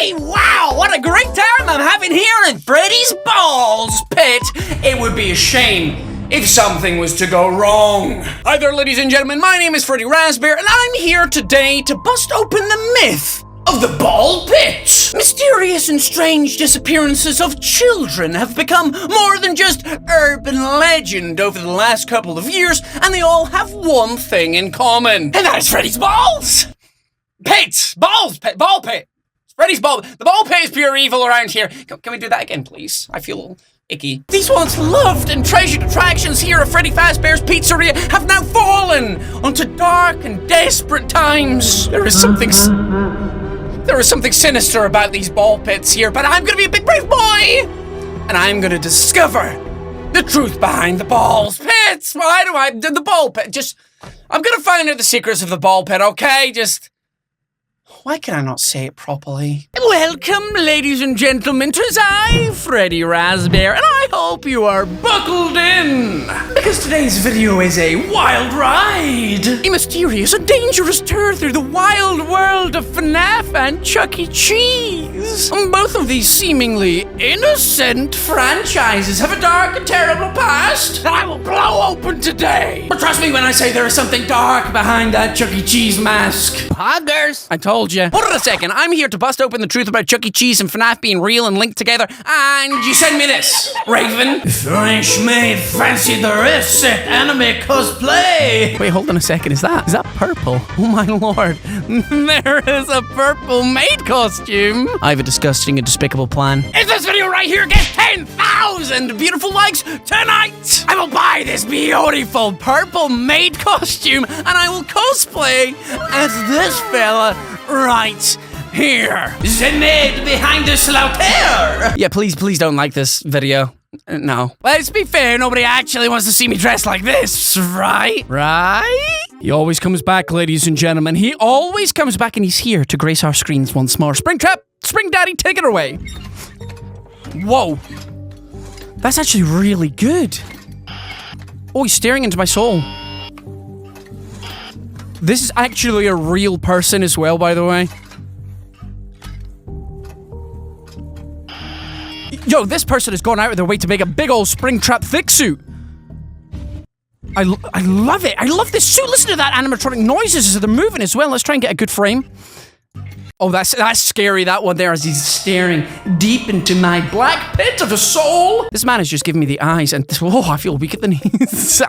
everybody! Wow, what a great time I'm having here in Freddy's Balls Pit. It would be a shame if something was to go wrong. Hi there, ladies and gentlemen. My name is Freddy Razzbowski, and I'm here today to bust open the myth of the Ball Pit. Mysterious and strange disappearances of children have become more than just urban legend over the last couple of years, and they all have one thing in common, and that is Freddy's Balls Pit. Balls Pit. Ball Pit. Freddy's Ball. The Ball Pit is pure evil around here. Can we do that again, please? I feel icky. These once loved and treasured attractions here at Freddy Fazbear's Pizzeria have now fallen onto dark and desperate times. There is something sinister about these ball pits here, but I'm gonna be a big brave boy, and I'm gonna discover the truth behind the balls pits. The ball pit? I'm gonna find out the secrets of the ball pit, okay? Why can I not say it properly? Welcome, ladies and gentlemen, 'tis I, Freddy Razzbowski, and I hope you are buckled in, because today's video is a wild ride. A mysterious and dangerous tour through the wild world of FNAF and Chucky Cheese. Both of these seemingly innocent franchises have a dark and terrible past that I will blow open today. But trust me when I say there is something dark behind that Chucky Cheese mask. Poggers! I told you. Hold on a second, I'm here to bust open the truth about Chucky Cheese and FNAF being real and linked together, and you send me this, Raven. Fresh-made, fancy dress set anime cosplay. Wait, hold on a second, is that purple? Oh my lord, there is a purple maid costume. I have a disgusting and despicable plan. If this video right here gets 10,000 beautiful likes tonight, I will buy this beautiful purple maid costume, and I will cosplay as this fella right here. The maid behind the slaughter. Yeah, please don't like this video. No. Let's be fair, nobody actually wants to see me dressed like this, right? Right? He always comes back, ladies and gentlemen. He always comes back, and he's here to grace our screens once more. Springtrap, Spring Daddy, take it away. Whoa. That's actually really good. Oh, he's staring into my soul. This is actually a real person as well, by the way. Yo, this person has gone out of their way to make a big old Springtrap thick suit. I love it. I love this suit. Listen to that animatronic noises as they're moving as well. Let's try and get a good frame. Oh, that's scary, that one there, as he's staring deep into my black pit of a soul. This man is just giving me the eyes, and I feel weak at the knees.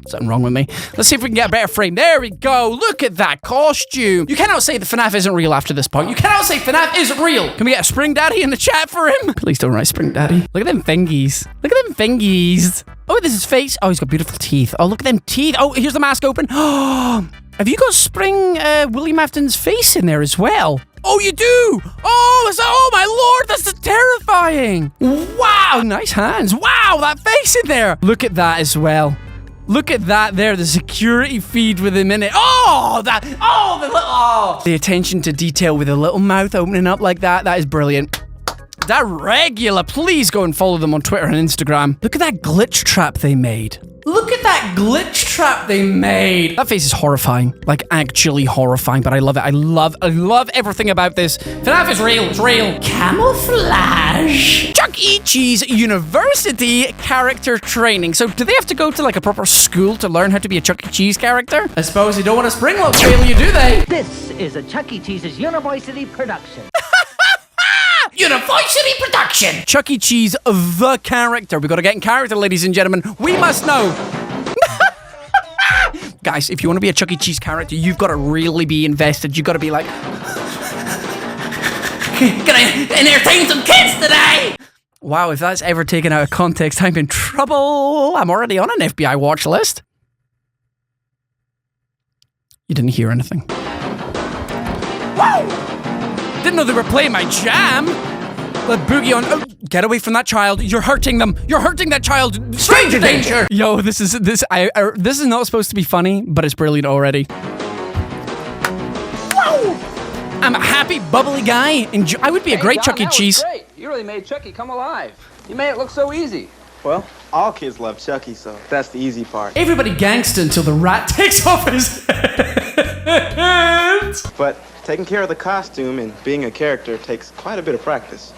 Something wrong with me. Let's see if we can get a better frame. There we go. Look at that costume. You cannot say that FNAF isn't real after this point. You cannot say FNAF isn't real. Can we get a Spring Daddy in the chat for him? Please don't write Spring Daddy. Look at them fingies. Look at them fingies. Oh, this is his face. Oh, he's got beautiful teeth. Oh, look at them teeth. Oh, here's the mask open. Oh, have you got Spring William Afton's face in there as well? Oh, you do! Oh my lord, that's terrifying! Wow, nice hands. Wow, that face in there! Look at that as well. Look at that there, the security feed with him in it. The attention to detail with a little mouth opening up like that is brilliant. That regular, please go and follow them on Twitter and Instagram. Look at that glitch trap they made. Look at that glitch trap they made. That face is horrifying, like actually horrifying, but I love it. I love everything about this. FNAF is real, it's real. Camouflage. Chucky Cheese University character training. So do they have to go to like a proper school to learn how to be a Chucky Cheese character? I suppose they don't want to springload fail you, do they? This is a Chucky Cheese's University production. University production. Chucky Cheese, the character. We got to get in character, ladies and gentlemen. We must know. Guys, if you want to be a Chucky Cheese character, you've got to really be invested. You've got to be like, gonna entertain some kids today. Wow, if that's ever taken out of context, I'm in trouble. I'm already on an FBI watch list. You didn't hear anything. Wow! Didn't know they were playing my jam. Let boogie on. Oh, get away from that child. You're hurting them. You're hurting that child. Stranger danger. Yo, this is not supposed to be funny, but it's brilliant already. Whoa! I'm a happy, bubbly guy. I would be a great Chucky Cheese. Great. You really made Chucky come alive. You made it look so easy. Well, all kids love Chucky, so that's the easy part. Everybody gangsta until the rat takes off his head. But Taking care of the costume and being a character takes quite a bit of practice.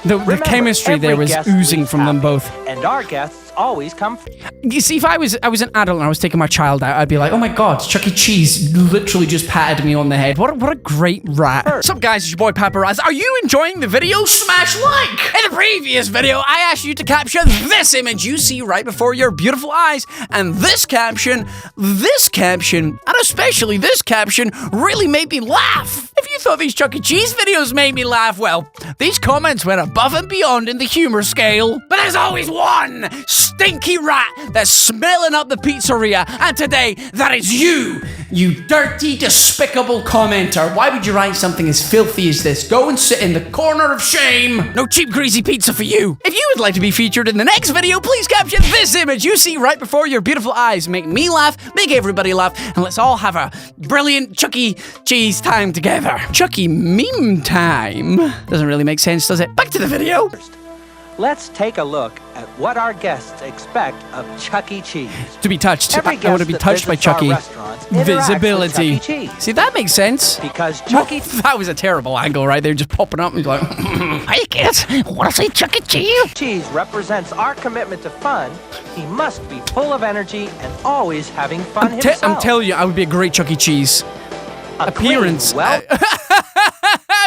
The chemistry there was oozing from them both. And our guests always come. You see, if I was an adult and I was taking my child out, I'd be like, oh my god, Chucky Cheese literally just patted me on the head. What a great rat. What's up, guys? It's your boy Paparazz. Are you enjoying the video? Smash like! In the previous video, I asked you to capture this image you see right before your beautiful eyes. And this caption, and especially this caption, really made me laugh. If you thought these Chucky Cheese videos made me laugh, well, these comments went above and beyond in the humor scale. But there's always one stinky rat that's smelling up the pizzeria, and today, that is you dirty, despicable commenter. Why would you write something as filthy as this? Go and sit in the corner of shame. No cheap, greasy pizza for you. If you would like to be featured in the next video, please capture this image you see right before your beautiful eyes. Make me laugh, make everybody laugh, and let's all have a brilliant Chucky Cheese time together. Chucky meme time. Doesn't really make sense, does it? Back to the video. Let's take a look at what our guests expect of Chucky Cheese. To be touched. Every I want to be guest touched by that visits our Chucky. restaurants interacts with Visibility. Chucky Cheese. See, that makes sense. Because Chucky That was a terrible angle right there, just popping up and he's like, hey kids, wanna see Chucky Cheese? Cheese represents our commitment to fun. He must be full of energy and always having fun himself. I'm telling you, I would be a great Chucky Cheese. A Appearance. Well,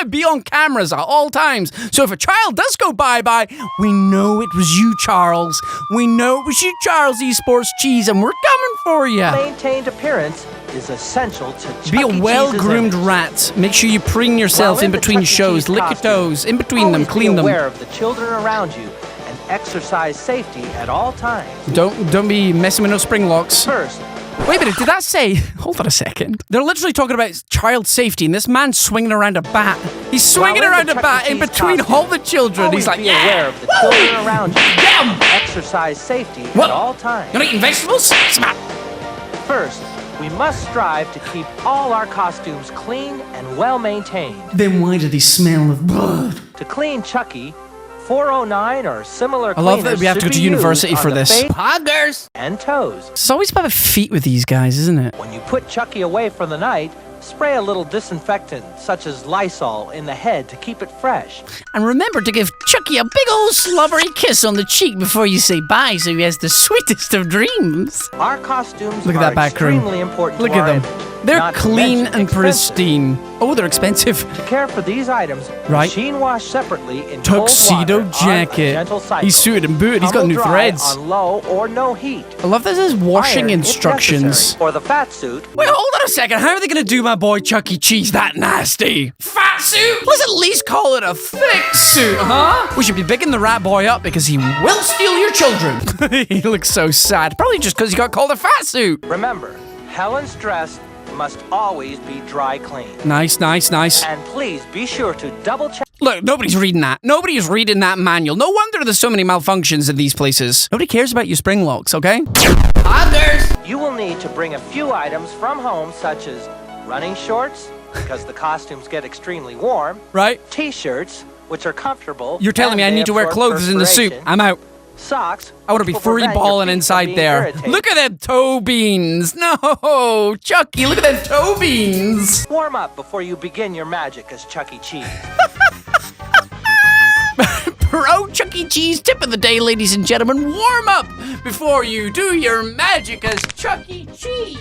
Be on cameras at all times. So if a child does go bye-bye, we know it was you, Charles. We know it was you, Charles Esports Cheese, and we're coming for you. maintained appearance is essential to Chucky Be a Cheese's well-groomed image. rat. Make sure you preen yourself While in the between Chucky shows. Cheese Lick your costume, toes. In between them. always Clean be them. aware of the children around you and exercise safety at all times. Don't be messing with no spring locks. First, Wait a minute, did that say... Hold on a second. They're literally talking about child safety, and this man's swinging around a bat. He's swinging While in around the a bat Chucky in Cheese between costume, all the children. always He's like, be aware of the children around you. Get 'em! Exercise safety What? at all times. You're eating vegetables? Smack. First, we must strive to keep all our costumes clean and well maintained. Then why do they smell of blood? To clean Chucky, 409 or similar I love that cleaners we have to should go to be university used for on the this. face Poggers! and toes. It's always about feet with these guys, isn't it? When you put Chucky away for the night, spray a little disinfectant, such as Lysol, in the head to keep it fresh. And remember to give Chucky a big old slobbery kiss on the cheek before you say bye so he has the sweetest of dreams. Our costumes Look at are that back room. extremely important Look to at our them. image, They're not to clean mention and expensive. pristine. Oh, they're expensive. To care for these items, Right. machine wash separately in Tuxedo cold water on a jacket. gentle cycle. He's suited and booted. He's got Tumble new dry threads. on low or no heat. I love this is washing Iron if instructions. necessary. For the fat suit, Wait, hold on a second. How are they going to do my boy Chucky Cheese that nasty? Fat suit? Let's at least call it a thick suit, huh? We should be bigging the rat boy up because he will steal your children. He looks so sad. Probably just because he got called a fat suit. remember, Helen's dress must always be dry clean. Nice, nice, nice. And please be sure to double check. Look, nobody's reading that. Nobody's reading that manual. No wonder there's so many malfunctions in these places. Nobody cares about your spring locks, okay? Others! You will need to bring a few items from home, such as running shorts, because the costumes get extremely warm, Right? t-shirts, which are comfortable. You're telling and me I they need to wear absorb clothes in the suit. perspiration, I'm out. socks. I want to be which will free prevent your balling feet from inside being there. irritated. Look at them toe beans. No, Chucky, look at them toe beans. Warm up before you begin your magic as Chucky Cheese. Pro Chucky Cheese tip of the day, ladies and gentlemen. Warm up before you do your magic as Chucky Cheese.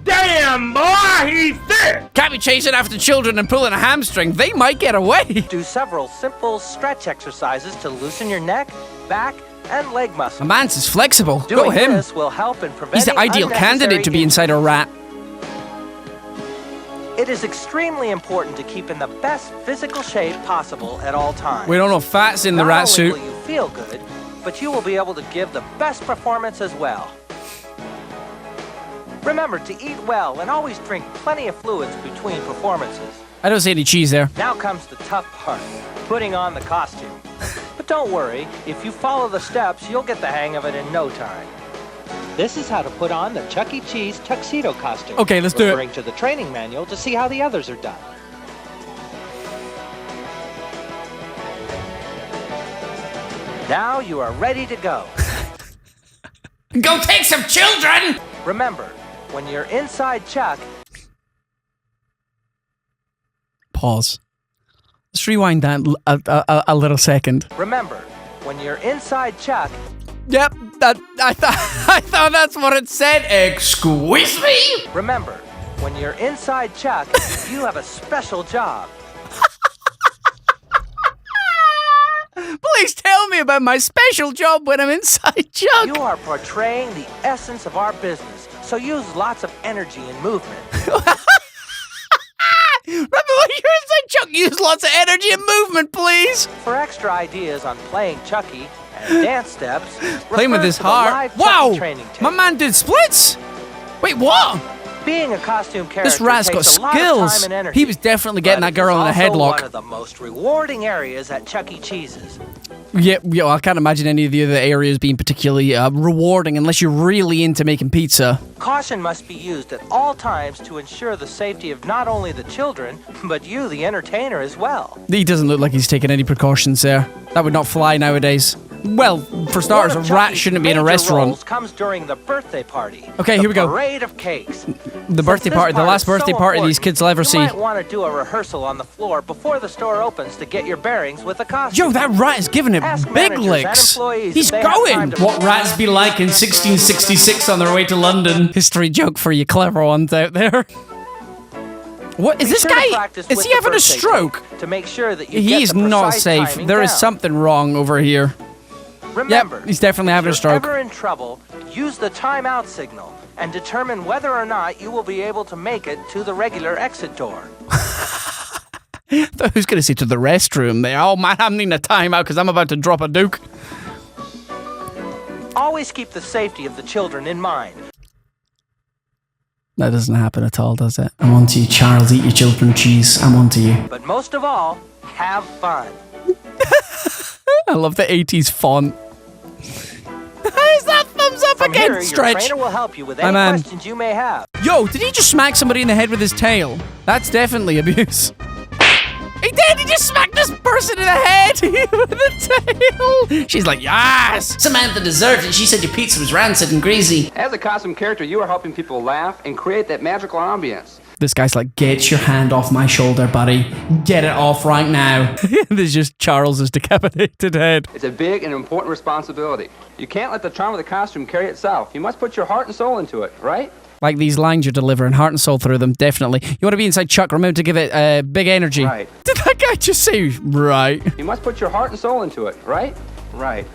Damn, boy, he's thick! Can't be chasing after children and pulling a hamstring. They might get away. Do several simple stretch exercises to loosen your neck, back, and leg My muscles. man's is flexible. Doing Go him. this will help in preventing He's the ideal candidate to be unnecessary inside a rat. It is extremely important to keep in the best physical shape possible at all times. We don't know fats in the Not rat only suit. will you feel good, but you will be able to give the best performance as well. Remember to eat well and always drink plenty of fluids between performances. I don't see any cheese there. Now comes the tough part, putting on the costume. But don't worry, if you follow the steps, you'll get the hang of it in no time. This is how to put on the Chucky Cheese tuxedo costume. Okay, let's do it. Referring to the training manual to see how the others are done. Now you are ready to go. Go take some children! Remember, when you're inside Chuck, pause. Let's rewind that a little second. Remember, when you're inside Chuck, Yep, I thought that's what it said. Excuse me? remember, when you're inside Chuck, you have a special job. Please tell me about my special job when I'm inside Chuck. You are portraying the essence of our business, so use lots of energy and movement. Remember when you're inside Chuck, use lots of energy and movement, please. For extra ideas on playing Chucky and dance steps, Playing with refer his to the heart. live Wow, Chucky training tape. my man did splits. Wait, what? Being a costume character This Raz got takes a lot of skills. time and energy. He was definitely getting but that girl in a it's also headlock. one of the most rewarding areas at Chucky Cheese's. Yeah, I can't imagine any of the other areas being particularly rewarding unless you're really into making pizza. Caution must be used at all times to ensure the safety of not only the children, but you, the entertainer, as well. He doesn't look like he's taking any precautions there. That would not fly nowadays. Well, for starters, One of a rat Chucky's shouldn't be in a major restaurant. roles comes during the birthday party. Okay, here we go. The parade of cakes. The birthday party, the last birthday party these kids will ever see. You might want to do a rehearsal on the floor before the store opens to get your bearings with the costume. Yo, that rat is giving it Ask big managers and licks. employees He's if they have going. time to- What rats be like in 1666 on their way to London? History joke for you clever ones out there. What is Be this sure to guy? practice Is with he the having a birthday stroke? cake to make sure that you get He's the not precise safe. timing There is down. something wrong over here. Remember, Yep, he's definitely having a if stroke. you're ever in trouble, use the timeout signal and determine whether or not you will be able to make it to the regular exit door. Who's going to say to the restroom there? Oh man, I'm needing a timeout because I'm about to drop a duke. Always keep the safety of the children in mind. That doesn't happen at all, does it? I'm onto you, Charles. Eat your children cheese. I'm onto you. But most of all, have fun. I love the 80s font. Is that thumbs up From again? here, Stretch. your trainer will help you with Hi, any man. questions you may have. Yo, did he just smack somebody in the head with his tail? That's definitely abuse. He did! He just smacked this person in the head with the tail! She's like, yes! Samantha deserved it. She said your pizza was rancid and greasy. As a costume character, you are helping people laugh and create that magical ambience. This guy's like, get your hand off my shoulder, buddy. Get it off right now. There's just Charles's decapitated head. It's a big and important responsibility. You can't let the charm of the costume carry itself. You must put your heart and soul into it, right? Like these lines you're delivering, heart and soul through them, definitely. You want to be inside Chuck, remember to give it big energy. Right. Did that guy just say, right? You must put your heart and soul into it, right? Right.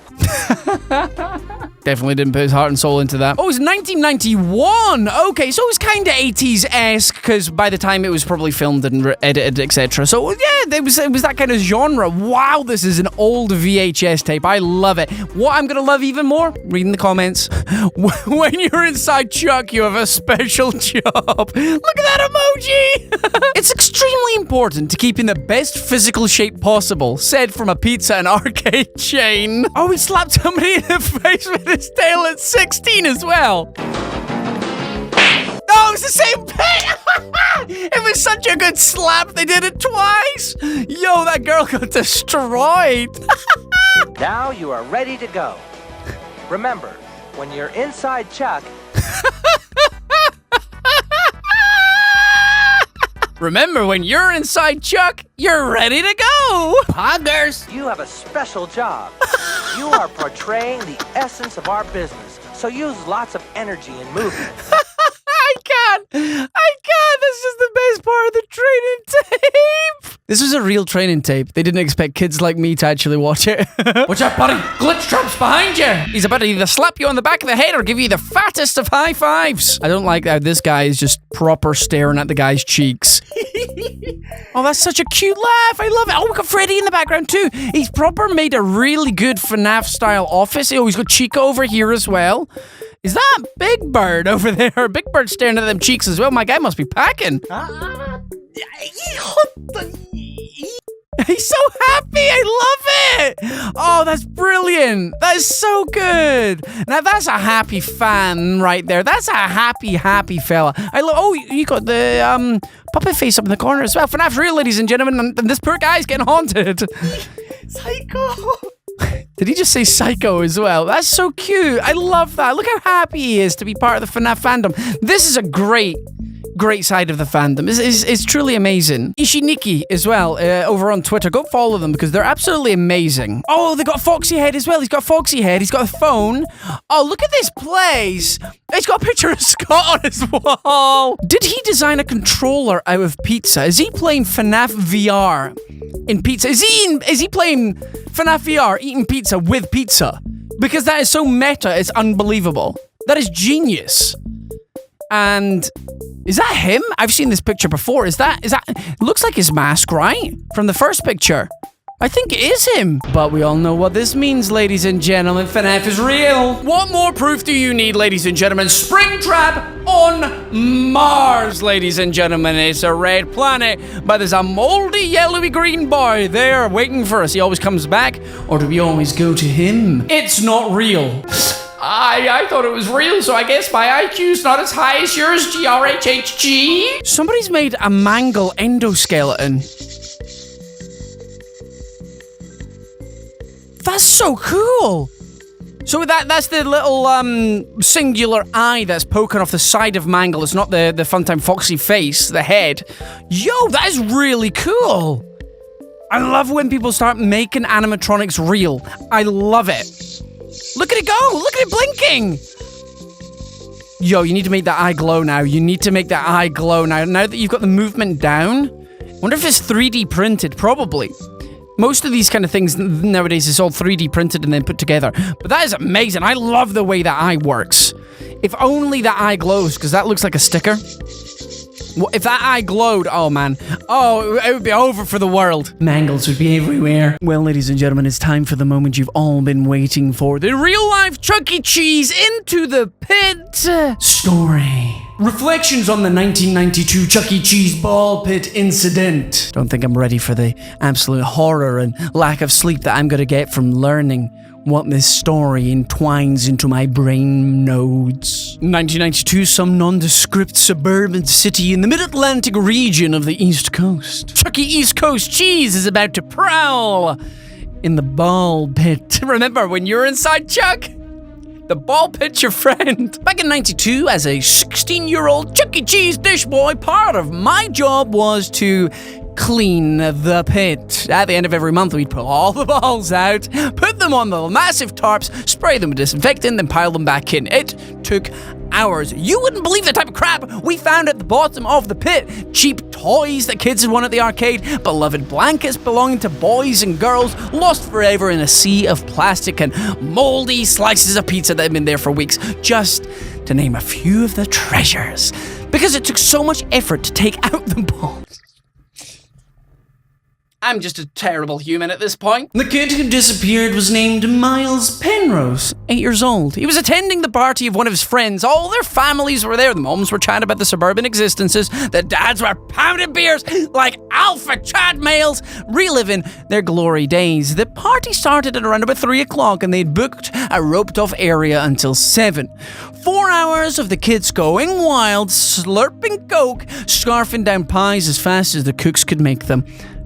Definitely didn't put his heart and soul into that. Oh, it's 1991. Okay, so it was kind of 80s-esque because by the time it was probably filmed and edited, etc. So yeah, it was that kind of genre. Wow, this is an old VHS tape. I love it. What I'm gonna love even more? Reading the comments. When you're inside Chuck, you have a special job. Look at that emoji. It's extremely important to keep in the best physical shape possible. Said from a pizza and arcade chain. Oh, he slapped somebody in the face with his tail at 16 as well. Oh, it's the same pit! It was such a good slap, they did it twice! Yo, that girl got destroyed! Now you are ready to go. Remember, when you're inside Chuck, Remember, when you're inside Chuck, you're ready to go! Poggers! you have a special job. You are portraying the essence of our business, so use lots of energy and movement. I can't! This is the best part of the training tape! This was a real training tape. They didn't expect kids like me to actually watch it. Watch out, buddy! Glitch Trump's behind you! He's about to either slap you on the back of the head or give you the fattest of high fives. I don't like how this guy is just proper staring at the guy's cheeks. Oh, that's such a cute laugh. I love it. Oh, we got Freddy in the background too. He's proper made a really good FNAF style office. Oh, he's got Chica over here as well. Is that Big Bird over there? Big Bird staring at them cheeks as well. My guy must be packing. He's so happy. I love it. Oh, that's brilliant. That is so good. Now, that's a happy fan right there. That's a happy fella. I love. Oh, you got the puppet face up in the corner as well. FNAF's real, ladies and gentlemen. And this poor guy's getting haunted. Psycho. Did he just say psycho as well? That's so cute. I love that. Look how happy he is to be part of the FNAF fandom. This is a great great side of the fandom. It's truly amazing. Ishiniki as well, over on Twitter. Go follow them because they're absolutely amazing. Oh, they got Foxy Head as well. He's got Foxy Head. He's got a phone. Oh, look at this place. He's got a picture of Scott on his wall. Did he design a controller out of pizza? Is he playing FNAF VR in pizza? Is he playing FNAF VR eating pizza with pizza? Because that is so meta, it's unbelievable. That is genius. And is that him? I've seen this picture before. Is that it looks like his mask, right? From the first picture. I think it is him. But we all know what this means, ladies and gentlemen. FNAF is real. What more proof do you need, ladies and gentlemen? Springtrap on Mars, ladies and gentlemen. It's a red planet, but there's a moldy, yellowy green boy there waiting for us. He always comes back, or do we always go to him? It's not real. I thought it was real, so I guess my IQ's not as high as yours, GRHHG. Somebody's made a Mangle endoskeleton. That's so cool. So that's the little singular eye that's poking off the side of Mangle. It's not the Funtime Foxy face, the head. Yo, that is really cool. I love when people start making animatronics real. I love it. Look at it go! Look at it blinking! Yo, you need to make that eye glow now. You need to make that eye glow now. Now that you've got the movement down. Wonder if it's 3D printed. Probably. Most of these kind of things nowadays is all 3D printed and then put together. But that is amazing. I love the way that eye works. If only that eye glows, because that looks like a sticker. If that eye glowed, oh man. Oh, it would be over for the world. Mangles would be everywhere. Well, ladies and gentlemen, it's time for the moment you've all been waiting for. The real-life Chucky Cheese Into the Pit story. Reflections on the 1992 Chucky Cheese ball pit incident. Don't think I'm ready for the absolute horror and lack of sleep that I'm going to get from learning what this story entwines into my brain nodes. 1992, some nondescript suburban city in the mid-Atlantic region of the East Coast. Chucky East Coast Cheese is about to prowl in the ball pit. Remember when you were inside, Chuck? The ball pit's your friend. Back in 92, as a 16-year-old Chucky Cheese dish boy, part of my job was to clean the pit. At the end of every month, we'd pull all the balls out, put them on the massive tarps, spray them with disinfectant, then pile them back in. It took hours. You wouldn't believe the type of crap we found at the bottom of the pit. Cheap toys that kids had won at the arcade, beloved blankets belonging to boys and girls, lost forever in a sea of plastic, and moldy slices of pizza that had been there for weeks, just to name a few of the treasures. Because it took so much effort to take out the balls. I'm just a terrible human at this point. The kid who disappeared was named Miles Penrose, 8 years old. He was attending the party of one of his friends. All their families were there. The moms were chatting about the suburban existences. The dads were pounding beers like alpha Chad males, reliving their glory days. The party started at around about 3 o'clock and they'd booked a roped-off area until 7. 4 hours of the kids going wild, slurping coke, scarfing down pies as fast as the cooks could make them.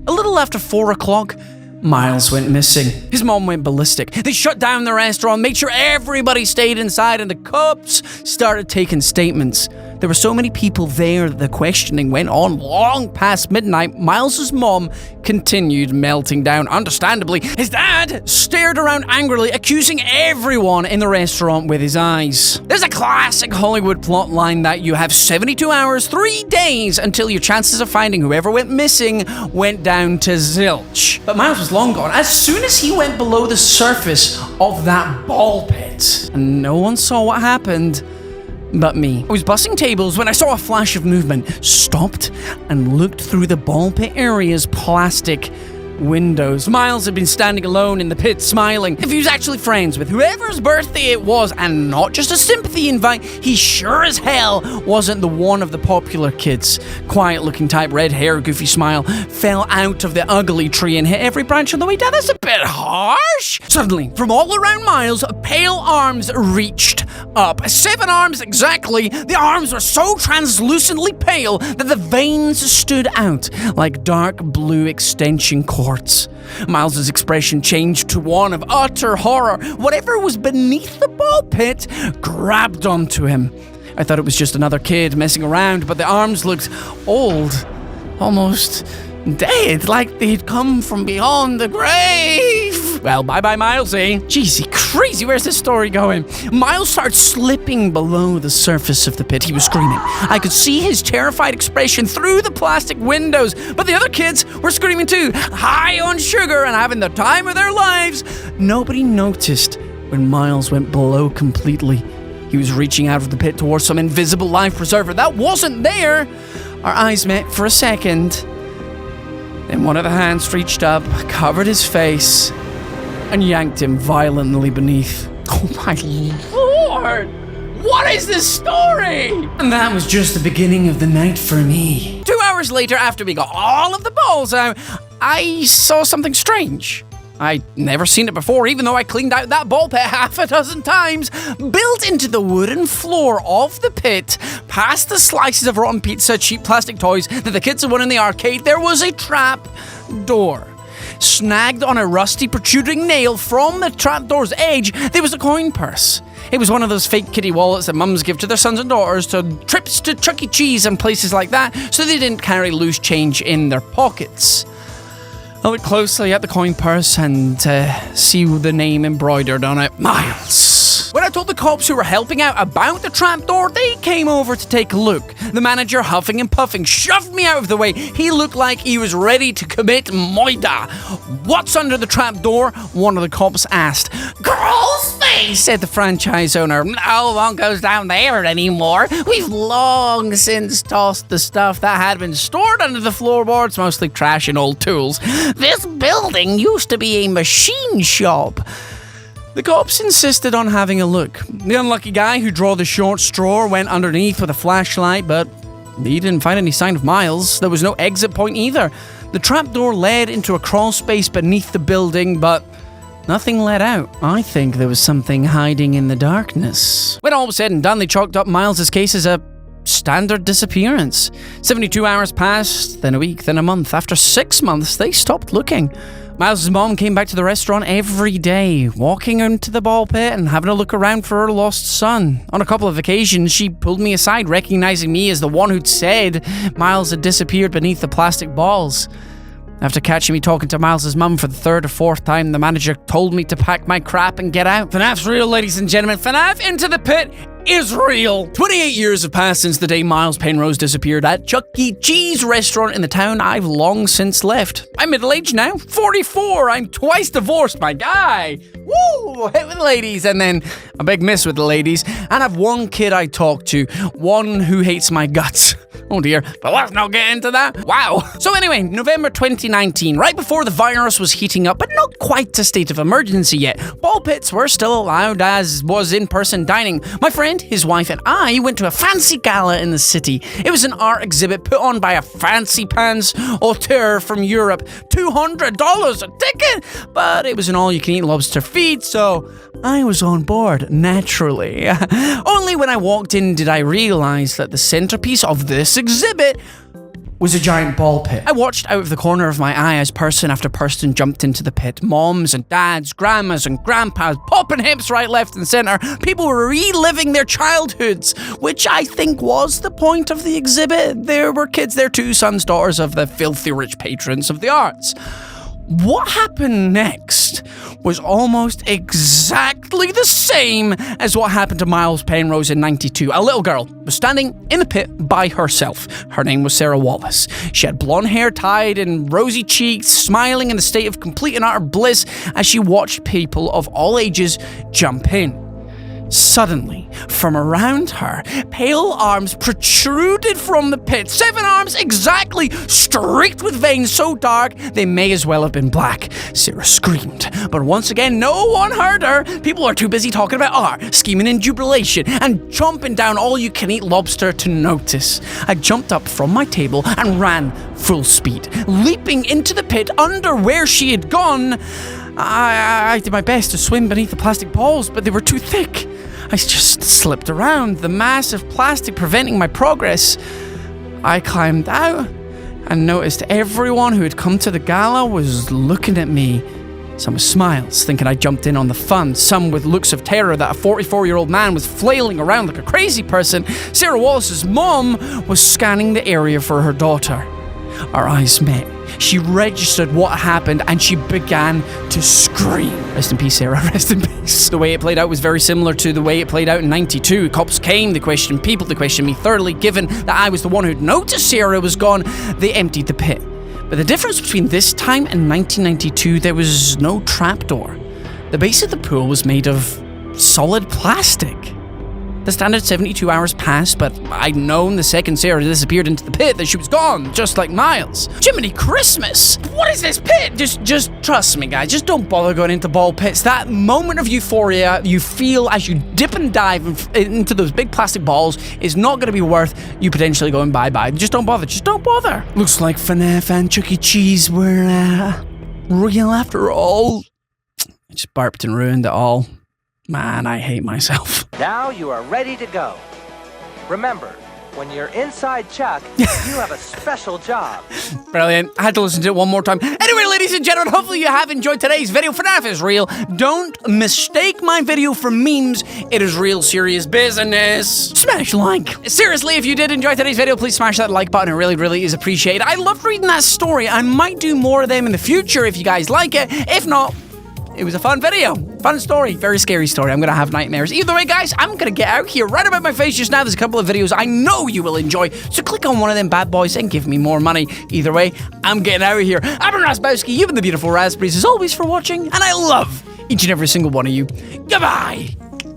A little after 4 o'clock, Miles went missing. His mom went ballistic. They shut down the restaurant, made sure everybody stayed inside, and the cops started taking statements. There were so many people there that the questioning went on long past midnight. Miles's mom continued melting down. Understandably, his dad stared around angrily, accusing everyone in the restaurant with his eyes. There's a classic Hollywood plot line that you have 72 hours, 3 days, until your chances of finding whoever went missing went down to zilch. But Miles was long gone. As soon as he went below the surface of that ball pit, and no one saw what happened but me. I was bussing tables when I saw a flash of movement, stopped, and looked through the ball pit area's plastic windows. Miles had been standing alone in the pit, smiling. If he was actually friends with whoever's birthday it was, and not just a sympathy invite, he sure as hell wasn't the one of the popular kids. Quiet-looking type, red hair, goofy smile, fell out of the ugly tree and hit every branch on the way down. That's a bit harsh. Suddenly, from all around Miles, pale arms reached up. 7 arms exactly. The arms were so translucently pale that the veins stood out like dark blue extension cords. Miles's expression changed to one of utter horror. Whatever was beneath the ball pit grabbed onto him. I thought it was just another kid messing around, but the arms looked old, almost dead, like they'd come from beyond the grave. Well, bye-bye, Miles, eh? Jeez, crazy, where's this story going? Miles started slipping below the surface of the pit. He was screaming. I could see his terrified expression through the plastic windows, but the other kids were screaming too, high on sugar and having the time of their lives. Nobody noticed when Miles went below completely. He was reaching out of the pit towards some invisible life preserver that wasn't there. Our eyes met for a second. Then one of the hands reached up, covered his face, and yanked him violently beneath. Oh my lord! What is this story? And that was just the beginning of the night for me. 2 hours later, after we got all of the balls out, I saw something strange. I'd never seen it before, even though I cleaned out that ball pit half a dozen times. Built into the wooden floor of the pit, past the slices of rotten pizza, cheap plastic toys that the kids had won in the arcade, there was a trap door. Snagged on a rusty protruding nail from the trapdoor's edge, there was a coin purse. It was one of those fake kitty wallets that mums give to their sons and daughters to trips to Chucky Cheese and places like that, so they didn't carry loose change in their pockets. I looked closely at the coin purse and see the name embroidered on it, Miles. When I told the cops who were helping out about the trapdoor, they came over to take a look. The manager, huffing and puffing, shoved me out of the way. He looked like he was ready to commit murder. What's under the trapdoor? One of the cops asked. Girl's face, said the franchise owner. No one goes down there anymore. We've long since tossed the stuff that had been stored under the floorboards, mostly trash and old tools. This building used to be a machine shop. The cops insisted on having a look. The unlucky guy who drew the short straw went underneath with a flashlight, but he didn't find any sign of Miles. There was no exit point either. The trapdoor led into a crawl space beneath the building, but nothing led out. I think there was something hiding in the darkness. When all was said and done, they chalked up Miles's case as a standard disappearance. 72 hours passed, then a week, then a month. After 6 months, they stopped looking. Miles' mom came back to the restaurant every day, walking into the ball pit and having a look around for her lost son. On a couple of occasions, she pulled me aside, recognizing me as the one who'd said Miles had disappeared beneath the plastic balls. After catching me talking to Miles' mum for the third or fourth time, the manager told me to pack my crap and get out. FNAF's real, ladies and gentlemen. FNAF Into the Pit is real. 28 years have passed since the day Miles Penrose disappeared at Chucky Cheese restaurant in the town I've long since left. I'm middle-aged now, 44. I'm twice divorced, my guy. Woo! Hit with the ladies, and then a big miss with the ladies. And I've one kid I talk to, one who hates my guts. Oh dear, but let's not get into that. Wow. So anyway, November 2019, right before the virus was heating up, but not quite a state of emergency yet. Ball pits were still allowed, as was in-person dining. My friend, his wife, and I went to a fancy gala in the city. It was an art exhibit put on by a fancy pants auteur from Europe. $200 a ticket! But it was an all-you-can-eat lobster feed, so I was on board, naturally. Only when I walked in did I realize that the centerpiece of this exhibit was a giant ball pit. I watched out of the corner of my eye as person after person jumped into the pit. Moms and dads, grandmas and grandpas, popping hips right, left and center. People were reliving their childhoods, which I think was the point of the exhibit. There were kids there too, sons, daughters of the filthy rich patrons of the arts. What happened next was almost exactly the same as what happened to Miles Penrose in 92. A little girl was standing in the pit by herself. Her name was Sarah Wallace. She had blonde hair tied and rosy cheeks, smiling in a state of complete and utter bliss as she watched people of all ages jump in. Suddenly, from around her, pale arms protruded from the pit. 7 arms exactly, streaked with veins so dark they may as well have been black. Sarah screamed, but once again, no one heard her. People are too busy talking about art, scheming in jubilation, and chomping down all-you-can-eat lobster to notice. I jumped up from my table and ran full speed, leaping into the pit under where she had gone. I did my best to swim beneath the plastic balls, but they were too thick. I just slipped around, the mass of plastic preventing my progress. I climbed out and noticed everyone who had come to the gala was looking at me Some with smiles, thinking I jumped in on the fun. Some with looks of terror that a 44-year-old man was flailing around like a crazy person. Sarah Wallace's mom was scanning the area for her daughter. Our eyes met. She registered what happened and she began to scream. Rest in peace, Sarah. Rest in peace. The way it played out was very similar to the way it played out in 92. Cops came, they questioned people, they questioned me thoroughly. Given that I was the one who'd noticed Sarah was gone, they emptied the pit. But the difference between this time and 1992, there was no trapdoor. The base of the pool was made of solid plastic. The standard 72 hours passed, but I'd known the second Sarah disappeared into the pit that she was gone, just like Miles. Jiminy Christmas! What is this pit? Just trust me, guys. Just don't bother going into ball pits. That moment of euphoria you feel as you dip and dive into those big plastic balls is not going to be worth you potentially going bye-bye. Just don't bother. Just don't bother. Looks like FNAF and Chucky Cheese were real after all. I just burped and ruined it all. Man, I hate myself. Now you are ready to go. Remember, when you're inside Chuck, you have a special job. Brilliant. I had to listen to it one more time. Anyway, ladies and gentlemen, hopefully you have enjoyed today's video. FNAF is real. Don't mistake my video for memes. It is real serious business. Smash like. Seriously, if you did enjoy today's video, please smash that like button. It really, really is appreciated. I loved reading that story. I might do more of them in the future if you guys like it. If not, it was a fun video. Fun story. Very scary story. I'm going to have nightmares. Either way, guys, I'm going to get out here. Right about my face just now, there's a couple of videos I know you will enjoy. So click on one of them bad boys and give me more money. Either way, I'm getting out of here. I've been Razzbowski. You've been the beautiful Raspberries as always for watching. And I love each and every single one of you. Goodbye.